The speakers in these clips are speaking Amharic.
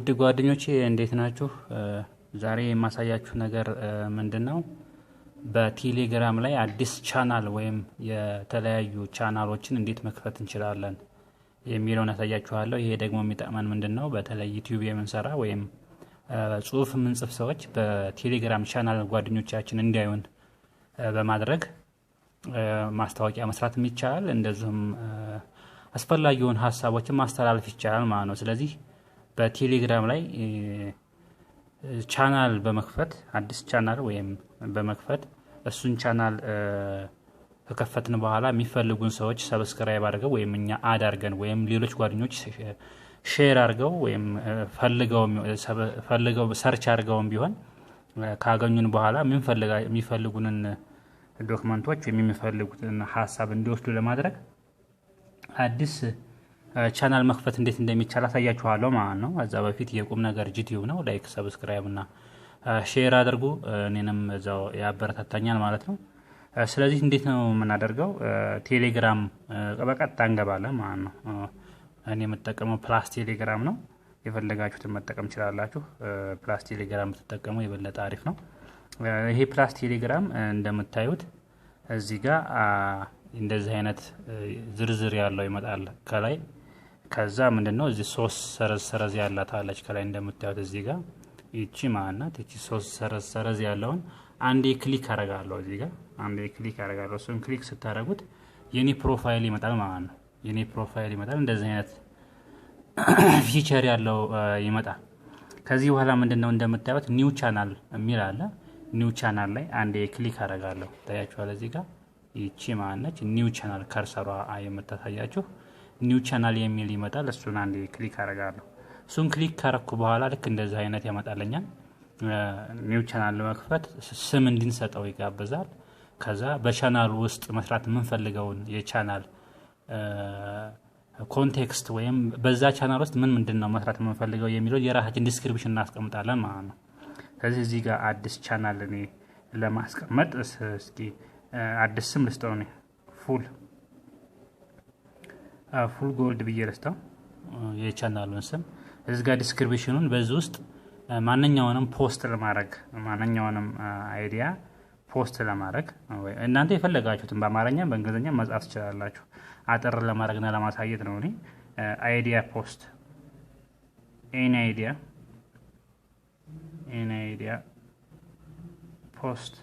ውድ ጓደኞቼ እንዴት ናችሁ? ዛሬ የማሳያችሁ ነገር ምንድነው? በቴሌግራም ላይ አዲስ ቻናል ወይም የተለያዩ ቻናሎችን እንዴት መክፈት እንችላለን የሚለውን አሳያችኋለሁ። ይሄ ደግሞ የሚጠቅመን ምንድነው? በተለይ ዩቲዩብ የምንሰራ ወይም ጽሁፍ የምንጽፍ ሰዎች በቴሌግራም ቻናል ጓደኞቻችን እንዲያዩን በማድረግ ማስታወቂያ መስራት ይቻላል። እንደዚሁም አስፈላጊውን ሐሳቦችን ማስተላለፍ ይቻላል ማለት ነው። ስለዚህ በቴሌግራም ላይ ቻናል በመክፈት አዲስ ቻናል ወይም በመክፈት እሱን ቻናል ከከፈትን በኋላ የሚፈልጉን ሰዎች ሰብስክራይብ አድርገው ወይም እኛ አድ አድርገን ወይም ሌሎች ጓደኞች ሼር አድርገው ወይም ፈልገው ሰርች አድርገውም ቢሆን ካገኙን በኋላ የሚፈልጉንን ዶክመንቶች የሚፈልጉትን ሐሳብ እንዲወስዱ ለማድረግ አዲስ ቻናል መክፈት እንዴት እንደሚቻል አሳያችኋለሁ ማለት ነው። አዛ በፊት kumeneger-G ነው። ላይክ ሰብስክራይብ እና ሼር አድርጉ፣ እኔንም እዛው ያበረታታኛል ማለት ነው። ስለዚህ እንዴት ነው የምናደርገው? ቴሌግራም በቀጥታ እንገባለን ማለት ነው። እኔ የምጠቀመው ፕላስ ቴሌግራም ነው። የፈለጋችሁትን መጠቀም ይችላልላችሁ። ፕላስ ቴሌግራም ተጠቀሙ፣ የበለጠ አሪፍ ነው። ይሄ ፕላስ ቴሌግራም እንደምታዩት እዚህ ጋር እንደዚህ አይነት ዝርዝር ያለው ይመጣል ከላይ። ከዛ ምንድነው እዚህ 3 ሰረዝ ያላት አለች ከላይ እንደምታዩት እዚህ ጋር እቺ ማናት? እቺ 3 ሰረዝ ያለውን አንዴ ክሊክ አደርጋለሁ። እዚህ ጋር አንዴ ክሊክ አደርጋለሁ። እሱን ክሊክ ስታደርጉት የኔ ፕሮፋይል ይመጣል ማለት ነው። የኔ ፕሮፋይል ይመጣል። እንደዚህ አይነት ፊቸር ያለው ይመጣል። ከዚህ በኋላ ምንድነው እንደምታዩት ኒው ቻናል የሚል አለ። ኒው ቻናል ላይ አንዴ ክሊክ አደርጋለሁ። ታያችኋል እዚህ ጋር ይቺ ማነች? ኒው ቻናል ከርሰሯ የምታሳያችሁ ኒው ቻናል የሚል ይመጣል። እሱን አንዴ ክሊክ አደርጋለሁ። እሱን ክሊክ ካረኩ በኋላ ልክ እንደዚህ አይነት ያመጣልኛል። ኒው ቻናል ለመክፈት ስም እንድንሰጠው ይጋበዛል። ከዛ በቻናሉ ውስጥ መስራት የምንፈልገውን የቻናል ኮንቴክስት ወይም በዛ ቻናል ውስጥ ምንድነው መስራት የምንፈልገው የሚለው የራሳችን ዲስክሪፕሽን እናስቀምጣለን ማለት ነው። ስለዚህ እዚህ ጋር አዲስ ቻናል እኔ ለማስቀመጥ እስኪ አዲስ ስም ልስጠው ነው። ፉል ጎልድ ብዬ ልስጠው የቻናሉን ስም። እዚህ ጋር ዲስክሪፕሽኑን በዚህ ውስጥ ማንኛውንም ፖስት ለማድረግ ማንኛውንም አይዲያ ፖስት ለማድረግ ወይ እናንተ የፈለጋችሁትን በአማርኛ በእንግሊዘኛ መጻፍ ትችላላችሁ። አጠር ለማድረግና ለማሳየት ነው። እኔ አይዲያ ፖስት ኤኒ አይዲያ ፖስት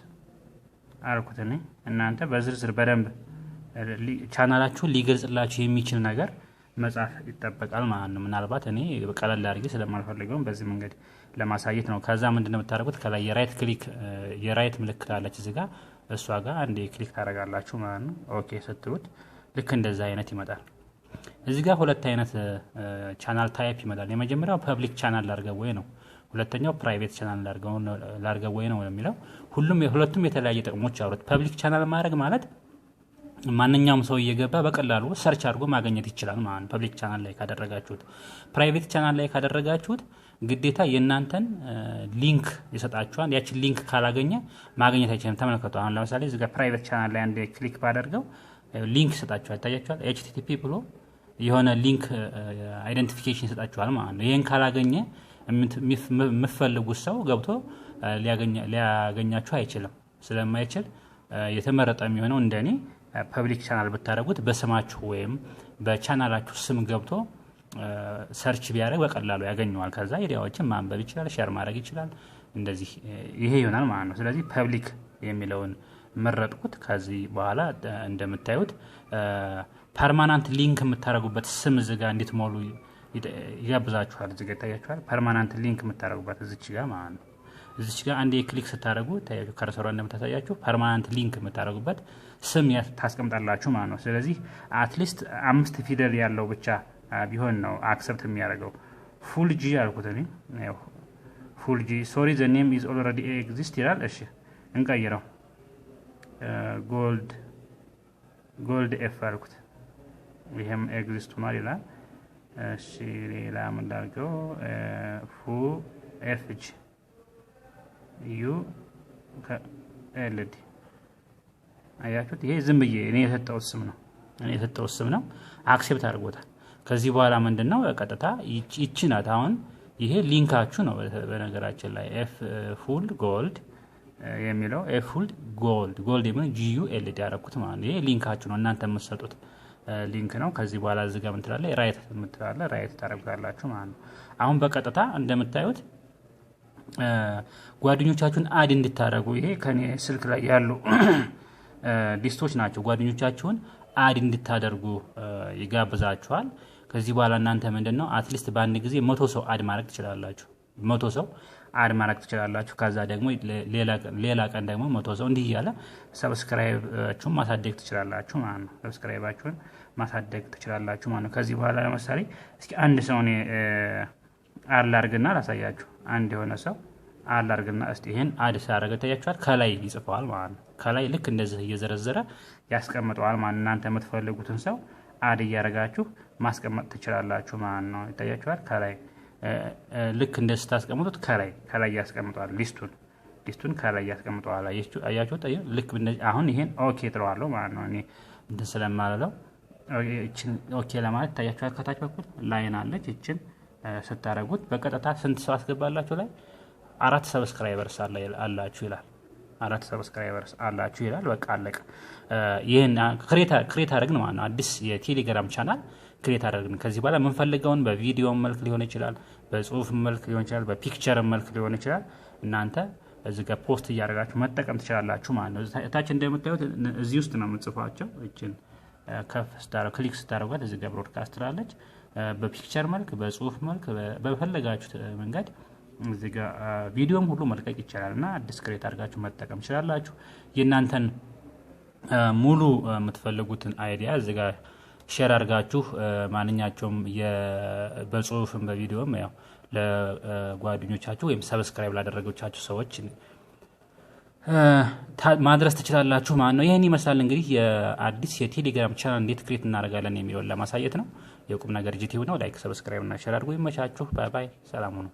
አልኩትኝ። እናንተ በዝርዝር በደንብ ቻናላችሁ ሊገልጽላችሁ የሚችል ነገር መጻፍ ይጠበቃል ማለት ነው። ምናልባት እኔ በቀላል አድርጌ ስለማልፈልገው በዚህ መንገድ ለማሳየት ነው። ከዛ ምንድነው የምታደርጉት? ከላይ የራይት ምልክት አለች እዚህ ጋር፣ እሷ ጋር አንዴ ክሊክ ታደርጋላችሁ ማለት ነው። ኦኬ ስትሉት ልክ እንደዛ አይነት ይመጣል። እዚህ ጋር ሁለት አይነት ቻናል ታይፕ ይመጣል። የመጀመሪያው ፐብሊክ ቻናል ላድርገው ወይ ነው። ሁለተኛው ፕራይቬት ቻናል ላድርገው ወይ ነው የሚለው። ሁለቱም የተለያየ ጥቅሞች አሉት። ፐብሊክ ቻናል ማድረግ ማለት ማንኛውም ሰው እየገባ በቀላሉ ሰርች አድርጎ ማግኘት ይችላል ማለት ነው። ፐብሊክ ቻናል ላይ ካደረጋችሁት። ፕራይቬት ቻናል ላይ ካደረጋችሁት ግዴታ የእናንተን ሊንክ ይሰጣችኋል። ያችን ሊንክ ካላገኘ ማግኘት አይችልም። ተመልከቱ። አሁን ለምሳሌ እዚህ ጋር ፕራይቬት ቻናል ላይ አንድ ክሊክ ባደርገው ሊንክ ይሰጣችኋል። ታያችኋል። HTTP ብሎ የሆነ ሊንክ አይደንቲፊኬሽን ይሰጣችኋል ማለት ነው። ይሄን ካላገኘ የምትፈልጉት ሰው ገብቶ ሊያገኛችሁ አይችልም። ስለማይችል የተመረጠ የሚሆነው እንደኔ ፐብሊክ ቻናል ብታደርጉት በስማችሁ ወይም በቻናላችሁ ስም ገብቶ ሰርች ቢያደርግ በቀላሉ ያገኘዋል። ከዛ አይዲያዎችን ማንበብ ይችላል፣ ሼር ማድረግ ይችላል። እንደዚህ ይሄ ይሆናል ማለት ነው። ስለዚህ ፐብሊክ የሚለውን መረጥኩት። ከዚህ በኋላ እንደምታዩት ፐርማናንት ሊንክ የምታደርጉበት ስም እዚህ ጋር እንድትሞሉ ይጋብዛችኋል። እዚህ ጋር ታያችኋል። ፐርማናንት ሊንክ የምታደርጉበት እዚች ጋር ማለት ነው። እዚች ጋር አንዴ ክሊክ ስታደርጉ ታያችሁ ከርሰሯ እንደምታሳያችሁ ፐርማናንት ሊንክ የምታደርጉበት ስም ታስቀምጣላችሁ ማለት ነው። ስለዚህ አትሊስት 5 ፊደል ያለው ብቻ ቢሆን ነው አክሰፕት የሚያደርገው። ፉል ጂ አልኩት እኔ። ፉል ጂ ሶሪ ዘ ኔም ኢዝ ኦልሬዲ ኤግዚስት ይላል። እሺ እንቀይረው። ጎልድ ኤፍ አልኩት። ይሄም ኤግዚስት ሆኗል ይላል። እሺ ሌላ ምን ላድርገው? ፉ ኤፍ ጂ ዩ ኤልዲ አያችሁት? ይሄ ዝም ብዬ እኔ የሰጠው ስም ነው። አክሴፕት አድርጎታል። ከዚህ በኋላ ምንድነው ቀጥታ ይቺ ናት አሁን ይሄ ሊንካችሁ ነው። በነገራችን ላይ ኤፍ ፉል ጎልድ የሚለው ኤፍ ፉል ጎልድ የሚለው GULD ያደረኩት ማለት ነው። ይሄ ሊንካችሁ ነው፣ እናንተ የምትሰጡት ሊንክ ነው። ከዚህ በኋላ እዚህ ጋር ምን ትላለህ? ራይት የምትላለህ ራይት ታደርጋላችሁ ማለት ነው። አሁን በቀጥታ እንደምታዩት ጓደኞቻችሁን አድ እንድታደርጉ ይሄ ከኔ ስልክ ላይ ያሉ ሊስቶች ናቸው። ጓደኞቻችሁን አድ እንድታደርጉ ይጋብዛችኋል። ከዚህ በኋላ እናንተ ምንድነው አትሊስት በአንድ ጊዜ 100 ሰው አድ ማድረግ ትችላላችሁ። 100 ሰው አድ ማድረግ ትችላላችሁ። ከዛ ደግሞ ሌላ ቀን ደግሞ 100 ሰው እንዲህ እያለ ሰብስክራይባችሁን ማሳደግ ትችላላችሁ ማለት ነው። ሰብስክራይባችሁን ማሳደግ ትችላላችሁ ማለት ነው። ከዚህ በኋላ ለምሳሌ እስኪ አንድ ሰው እኔ አድ ላድርግና ላሳያችሁ። አንድ የሆነ ሰው አድ ላድርግና እስቲ ይሄን አድ ሳደርግ ታያችኋል። ከላይ ይጽፈዋል ማለት ነው። ከላይ ልክ እንደዚህ እየዘረዘረ ያስቀምጠዋል ማለት ነው። እናንተ የምትፈልጉትን ሰው አድ እያደረጋችሁ ማስቀመጥ ትችላላችሁ ማለት ነው። ይታያችኋል። ከላይ ልክ እንደዚህ ታስቀምጡት ከላይ ያስቀምጠዋል። ሊስቱን ከላይ ያስቀምጠዋል። አያችሁት? ልክ አሁን ይሄን ኦኬ ጥለዋለሁ ማለት ነው። እኔ እንትን ስለማለው እቺን ኦኬ ለማለት ታያችኋል። ከታች በኩል ላይን አለች። እቺን ስታረጉት በቀጥታ ስንት ሰው አስገባላችሁ ላይ 4 ሰብስክራይበርስ አላችሁ ይላል። 4 ሰብስክራይበርስ አላችሁ ይላል። በቃ አለቀ። ይሄን ክሬት አደረግን ማለት ነው። አዲስ የቴሌግራም ቻናል ክሬት አደረግን። ከዚህ በኋላ የምንፈልገውን በቪዲዮ መልክ ሊሆን ይችላል፣ በጽሁፍ መልክ ሊሆን ይችላል፣ በፒክቸር መልክ ሊሆን ይችላል። እናንተ እዚህ ጋር ፖስት እያደረጋችሁ መጠቀም ትችላላችሁ ማለት ነው። ታች እንደምታዩት እዚህ ውስጥ ነው የምጽፏቸው። እቺን ከፍ ስታረጉ ክሊክ ስታረጉት እዚህ ጋር ብሮድካስት ትላለች። በፒክቸር መልክ፣ በጽሁፍ መልክ፣ በፈለጋችሁት መንገድ እዚህ ጋር ቪዲዮም ሁሉ መልቀቅ ይችላልና አዲስ ክሬት አድርጋችሁ መጠቀም ትችላላችሁ። የእናንተን ሙሉ የምትፈልጉትን አይዲያ እዚህ ጋር ሼር አድርጋችሁ ማንኛቸውም በጽሁፍም በቪዲዮም ያው ለጓደኞቻችሁ ወይም ሰብስክራይብ ላደረጋችሁ ሰዎች ማድረስ ትችላላችሁ ማለት ነው። ይሄን ይመስላል እንግዲህ የአዲስ የቴሌግራም ቻናል እንዴት ክሬት እናደርጋለን የሚለውን ለማሳየት ነው። የቁም ነገር ጂቲው ነው። ላይክ፣ ሰብስክራይብ እና ሼር አድርጉ። ይመቻችሁ። ባይ ባይ። ሰላም ሁኑ።